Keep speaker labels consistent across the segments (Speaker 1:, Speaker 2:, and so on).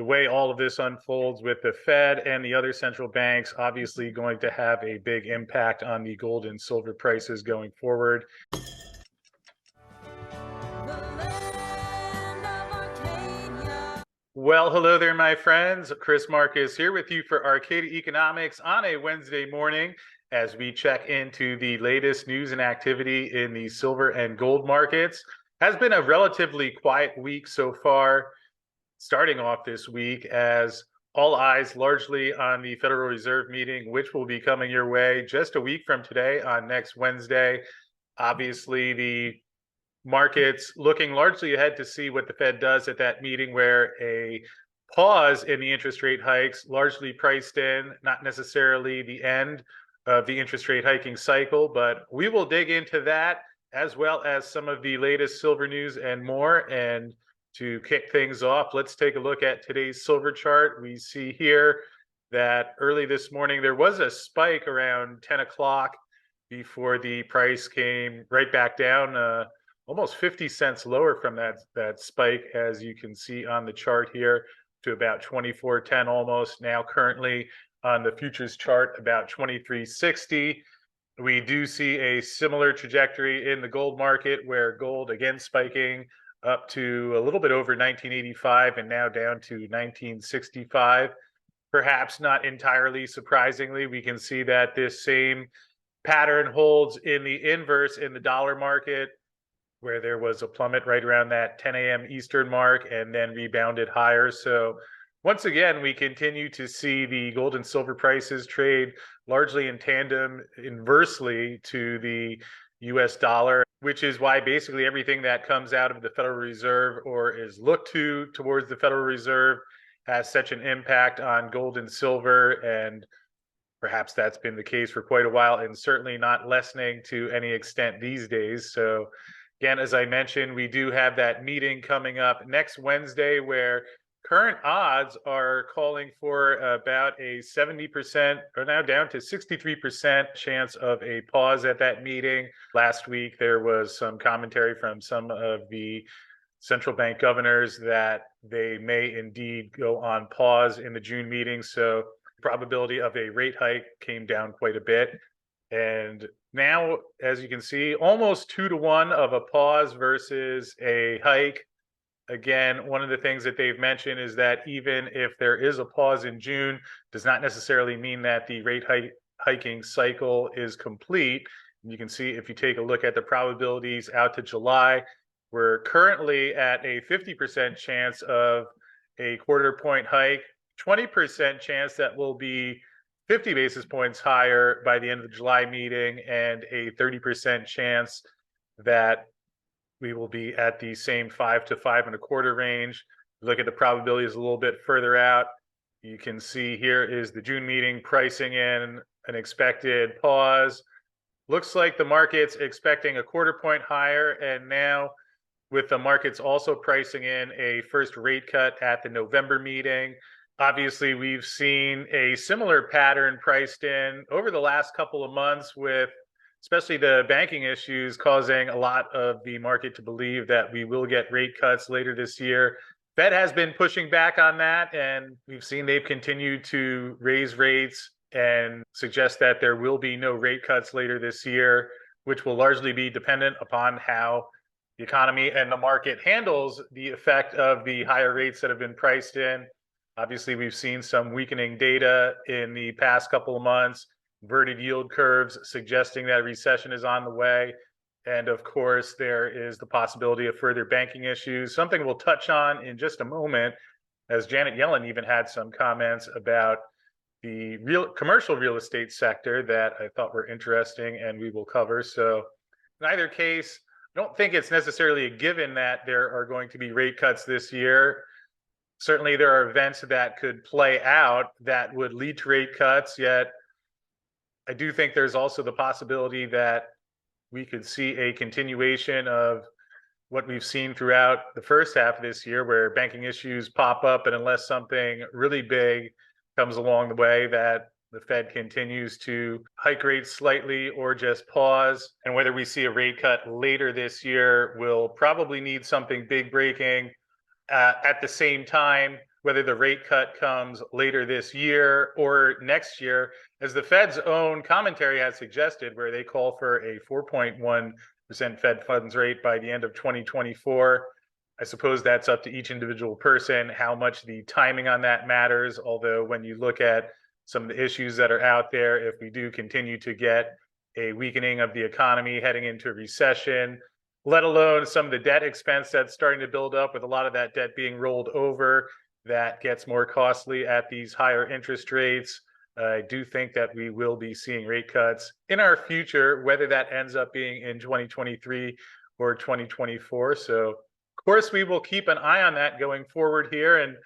Speaker 1: the way all of this unfolds with the Fed and the other central banks obviously going to have a big impact on the gold and silver prices going forward. Well, hello there, my friends. Chris Marcus here with you for Arcadia Economics on a Wednesday morning as we check into the latest news and activity in the silver and gold markets. Has been a relatively quiet week so far, starting off this week as all eyes largely on the Federal Reserve meeting, which will be coming your way just a week from today on next Wednesday. Obviously, the markets looking largely ahead to see what the Fed does at that meeting, where a pause in the interest rate hikes largely priced in, not necessarily the end of the interest rate hiking cycle, but we will dig into that as well as some of the latest silver news and more. And to kick things off, let's take a look at today's silver chart. We see here that early this morning there was a spike around 10 o'clock before the price came right back down, almost 50 cents lower from that spike, as you can see on the chart here, to about 24.10 almost. Now currently on the futures chart, about 23.60. We do see a similar trajectory in the gold market, where gold again spiking up to a little bit over 1985 and now down to 1965. Perhaps not entirely surprisingly, we can see that this same pattern holds in the inverse in the dollar market, where there was a plummet right around that 10 a.m. Eastern mark and then rebounded higher. So once again, we continue to see the gold and silver prices trade largely in tandem inversely to the US dollar, which is why basically everything that comes out of the Federal Reserve or is looked to towards the Federal Reserve has such an impact on gold and silver. And perhaps that's been the case for quite a while, and certainly not lessening to any extent these days. So again, as I mentioned, we do have that meeting coming up next Wednesday, where current odds are calling for about a 70%, or now down to 63% chance of a pause at that meeting. Last week, there was some commentary from some of the central bank governors that they may indeed go on pause in the June meeting. So the probability of a rate hike came down quite a bit. And now, as you can see, almost 2-to-1 of a pause versus a hike. Again, one of the things that they've mentioned is that even if there is a pause in June, does not necessarily mean that the rate hiking cycle is complete. And you can see, if you take a look at the probabilities out to July, we're currently at a 50% chance of a quarter point hike, 20% chance that will be 50 basis points higher by the end of the July meeting, and a 30% chance that we will be at the same 5 to 5.25 range. Look at the probabilities a little bit further out. You can see here is the June meeting pricing in an expected pause. Looks like the market's expecting a quarter point higher, and now with the markets also pricing in a first rate cut at the November meeting. Obviously, we've seen a similar pattern priced in over the last couple of months, with especially the banking issues causing a lot of the market to believe that we will get rate cuts later this year. Fed has been pushing back on that, and we've seen they've continued to raise rates and suggest that there will be no rate cuts later this year, which will largely be dependent upon how the economy and the market handles the effect of the higher rates that have been priced in. Obviously, we've seen some weakening data in the past couple of months, inverted yield curves suggesting that a recession is on the way. And of course, there is the possibility of further banking issues, something we'll touch on in just a moment, as Janet Yellen even had some comments about the commercial real estate sector that I thought were interesting, and we will cover. So in either case, I don't think it's necessarily a given that there are going to be rate cuts this year. Certainly, there are events that could play out that would lead to rate cuts, yet I do think there's also the possibility that we could see a continuation of what we've seen throughout the first half of this year, where banking issues pop up, and unless something really big comes along the way, that the Fed continues to hike rates slightly or just pause. And whether we see a rate cut later this year will probably need something big breaking. At the same time, whether the rate cut comes later this year or next year, as the Fed's own commentary has suggested, where they call for a 4.1% Fed funds rate by the end of 2024. I suppose that's up to each individual person, how much the timing on that matters. Although when you look at some of the issues that are out there, if we do continue to get a weakening of the economy heading into a recession, let alone some of the debt expense that's starting to build up with a lot of that debt being rolled over, that gets more costly at these higher interest rates. I do think that we will be seeing rate cuts in our future, whether that ends up being in 2023 or 2024. So, of course, we will keep an eye on that going forward here. And in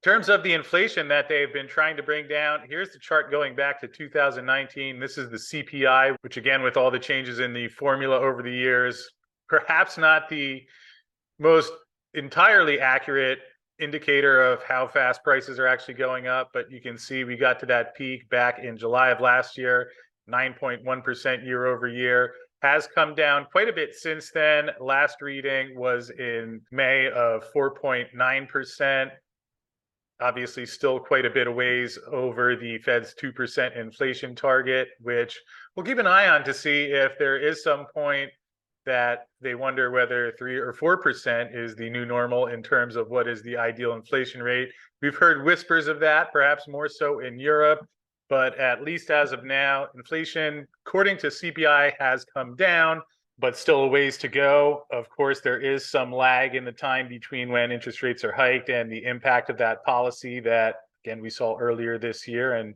Speaker 1: terms of the inflation that they've been trying to bring down, here's the chart going back to 2019. This is the CPI, which again, with all the changes in the formula over the years, perhaps not the most entirely accurate indicator of how fast prices are actually going up, but you can see we got to that peak back in July of last year, 9.1% year over year. Has come down quite a bit since then. Last reading was in May of 4.9%. Obviously, still quite a bit of ways over the Fed's 2% inflation target, which we'll keep an eye on to see if there is some point that they wonder whether 3 or 4% is the new normal in terms of what is the ideal inflation rate. We've heard whispers of that, perhaps more so in Europe, but at least as of now, inflation, according to CPI, has come down, but still a ways to go. Of course, there is some lag in the time between when interest rates are hiked and the impact of that policy that, again, we saw earlier this year, and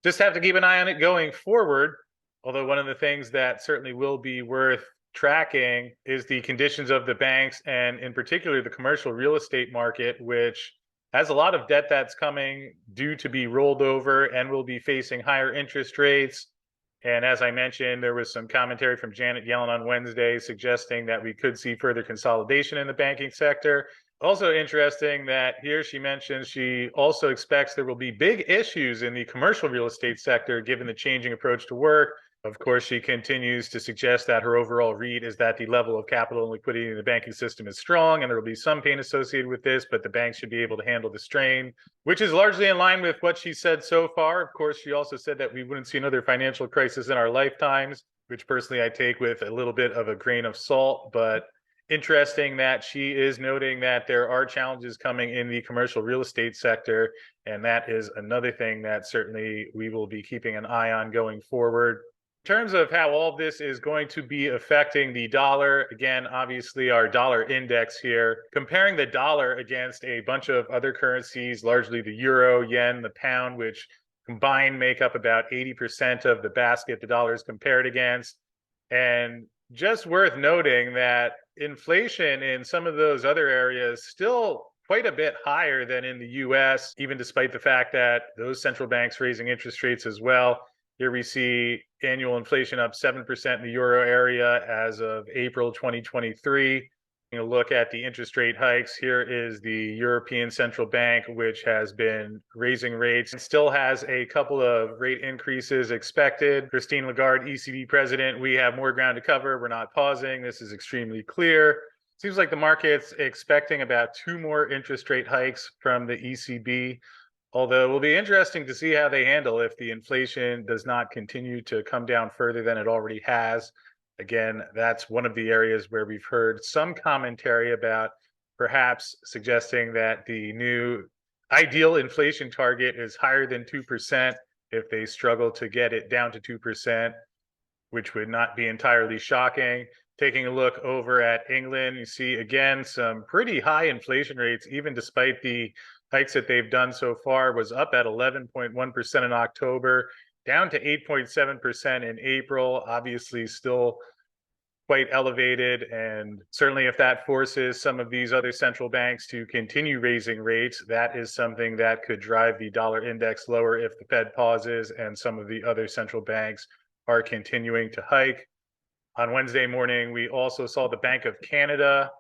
Speaker 1: just have to keep an eye on it going forward. Although one of the things that certainly will be worth tracking is the conditions of the banks, and in particular the commercial real estate market, which has a lot of debt that's coming due to be rolled over and will be facing higher interest rates. And as I mentioned, there was some commentary from Janet Yellen on Wednesday suggesting that we could see further consolidation in the banking sector. Also interesting that here she mentions she also expects there will be big issues in the commercial real estate sector given the changing approach to work. Of course, she continues to suggest that her overall read is that the level of capital and liquidity in the banking system is strong, and there will be some pain associated with this, but the banks should be able to handle the strain, which is largely in line with what she said so far. Of course, she also said that we wouldn't see another financial crisis in our lifetimes, which personally I take with a little bit of a grain of salt, but interesting that she is noting that there are challenges coming in the commercial real estate sector, and that is another thing that certainly we will be keeping an eye on going forward. In terms of how all of this is going to be affecting the dollar, again, obviously our dollar index here, comparing the dollar against a bunch of other currencies, largely the euro, yen, the pound, which combined make up about 80% of the basket the dollar is compared against. And just worth noting that inflation in some of those other areas still quite a bit higher than in the US, even despite the fact that those central banks raising interest rates as well. Here we see annual inflation up 7% in the euro area as of April 2023. You look at the interest rate hikes. Here is the European Central Bank, which has been raising rates and still has a couple of rate increases expected. Christine Lagarde, ECB president, we have more ground to cover. We're not pausing. This is extremely clear. Seems like the market's expecting about 2 more interest rate hikes from the ECB. Although it will be interesting to see how they handle if the inflation does not continue to come down further than it already has. Again, that's one of the areas where we've heard some commentary about perhaps suggesting that the new ideal inflation target is higher than 2% if they struggle to get it down to 2%, which would not be entirely shocking. Taking a look over at England, you see again some pretty high inflation rates, even despite the hikes that they've done so far. Was up at 11.1% in October, down to 8.7% in April, obviously still quite elevated. And certainly if that forces some of these other central banks to continue raising rates, that is something that could drive the dollar index lower if the Fed pauses and some of the other central banks are continuing to hike. On Wednesday morning, we also saw the Bank of Canada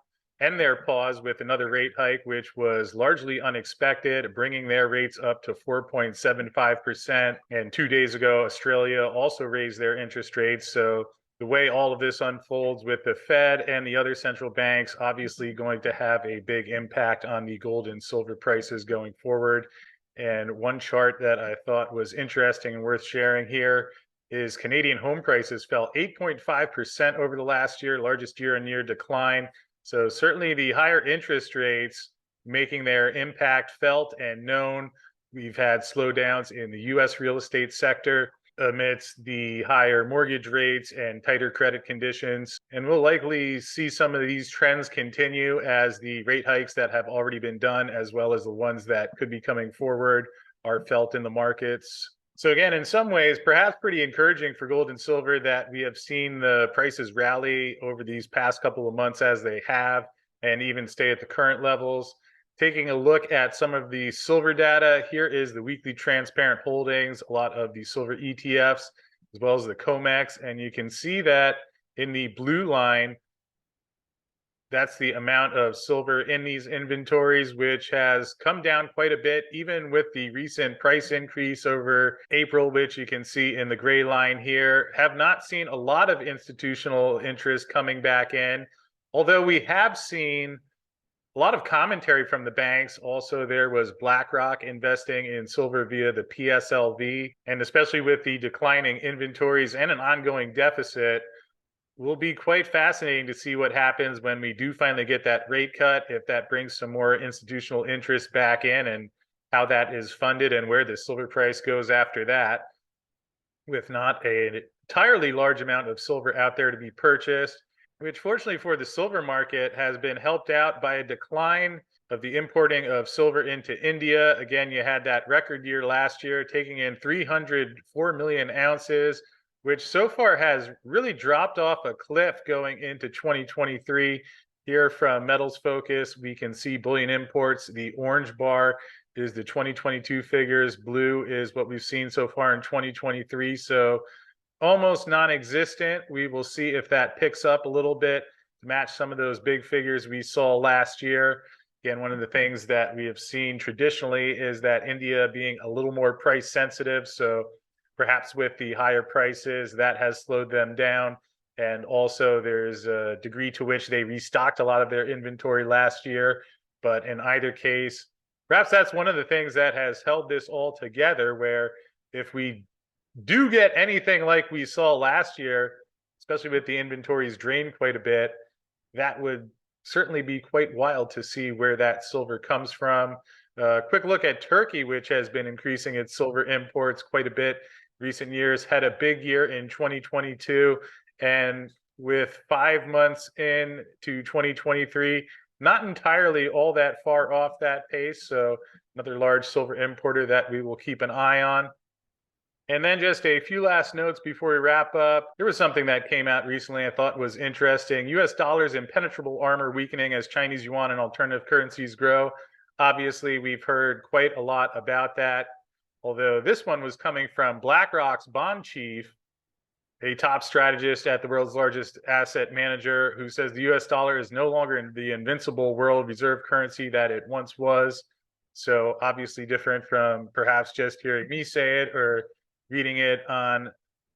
Speaker 1: end their pause with another rate hike, which was largely unexpected, bringing their rates up to 4.75%. And 2 days ago, Australia also raised their interest rates. So the way all of this unfolds with the Fed and the other central banks obviously going to have a big impact on the gold and silver prices going forward. And one chart that I thought was interesting and worth sharing here is Canadian home prices fell 8.5% over the last year, largest year-on-year decline. So certainly the higher interest rates making their impact felt and known. We've had slowdowns in the US real estate sector amidst the higher mortgage rates and tighter credit conditions. And we'll likely see some of these trends continue as the rate hikes that have already been done, as well as the ones that could be coming forward, are felt in the markets. So again, in some ways, perhaps pretty encouraging for gold and silver that we have seen the prices rally over these past couple of months as they have, and even stay at the current levels. Taking a look at some of the silver data, here is the weekly transparent holdings, a lot of the silver ETFs, as well as the COMEX. And you can see that in the blue line, that's the amount of silver in these inventories, which has come down quite a bit, even with the recent price increase over April, which you can see in the gray line here. Have not seen a lot of institutional interest coming back in, although we have seen a lot of commentary from the banks. Also, there was BlackRock investing in silver via the PSLV, and especially with the declining inventories and an ongoing deficit, will be quite fascinating to see what happens when we do finally get that rate cut, if that brings some more institutional interest back in, and how that is funded and where the silver price goes after that, with not an entirely large amount of silver out there to be purchased, which fortunately for the silver market has been helped out by a decline of the importing of silver into India. Again, you had that record year last year, taking in 304 million ounces, which so far has really dropped off a cliff going into 2023. Here from Metals Focus, we can see bullion imports. The orange bar is the 2022 figures. Blue is what we've seen so far in 2023. So almost non-existent. We will see if that picks up a little bit to match some of those big figures we saw last year. Again, one of the things that we have seen traditionally is that India being a little more price sensitive. So perhaps with the higher prices, that has slowed them down. And also there's a degree to which they restocked a lot of their inventory last year. But in either case, perhaps that's one of the things that has held this all together, where if we do get anything like we saw last year, especially with the inventories drained quite a bit, that would certainly be quite wild to see where that silver comes from. Quick look at Turkey, which has been increasing its silver imports quite a bit recent years, had a big year in 2022, and with 5 months into 2023, not entirely all that far off that pace. So another large silver importer that we will keep an eye on. And then just a few last notes before we wrap up. There was something that came out recently I thought was interesting. US dollar's impenetrable armor weakening as Chinese yuan and alternative currencies grow. Obviously, we've heard quite a lot about that, although this one was coming from BlackRock's bond chief, a top strategist at the world's largest asset manager, who says the US dollar is no longer the invincible world reserve currency that it once was. So obviously different from perhaps just hearing me say it or reading it on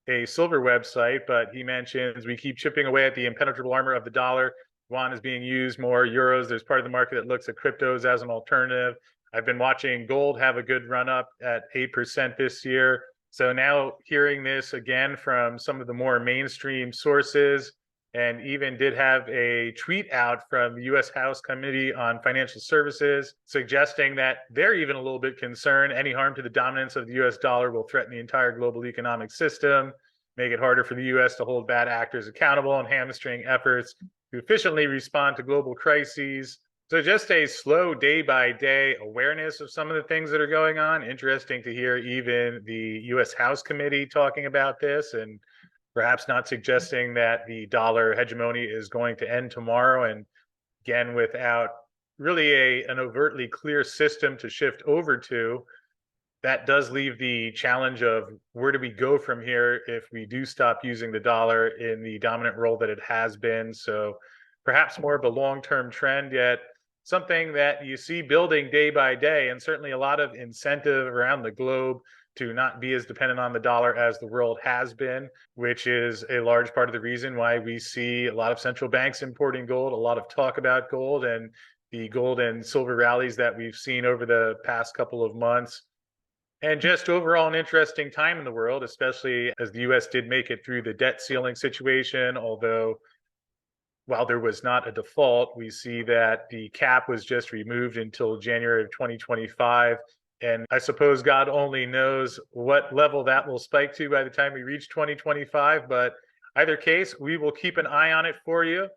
Speaker 1: a silver website, but he mentions we keep chipping away at the impenetrable armor of the dollar. Yuan is being used more, euros. There's part of the market that looks at cryptos as an alternative. I've been watching gold have a good run up at 8% this year. So now hearing this again from some of the more mainstream sources, and even did have a tweet out from the U.S. House Committee on Financial Services suggesting that they're even a little bit concerned any harm to the dominance of the U.S. dollar will threaten the entire global economic system, make it harder for the U.S. to hold bad actors accountable, and hamstring efforts to efficiently respond to global crises. So just a slow day-by-day awareness of some of the things that are going on. Interesting to hear even the U.S. House Committee talking about this, and perhaps not suggesting that the dollar hegemony is going to end tomorrow. And again, without really an overtly clear system to shift over to, that does leave the challenge of where do we go from here if we do stop using the dollar in the dominant role that it has been. So perhaps more of a long-term trend, yet something that you see building day by day, and certainly a lot of incentive around the globe to not be as dependent on the dollar as the world has been, which is a large part of the reason why we see a lot of central banks importing gold, a lot of talk about gold, and the gold and silver rallies that we've seen over the past couple of months. And just overall an interesting time in the world, especially as the US did make it through the debt ceiling situation, although while there was not a default, we see that the cap was just removed until January of 2025. And I suppose God only knows what level that will spike to by the time we reach 2025. But either case, we will keep an eye on it for you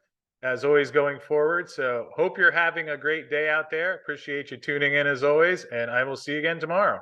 Speaker 1: as always going forward. So hope you're having a great day out there. Appreciate you tuning in as always. And I will see you again tomorrow.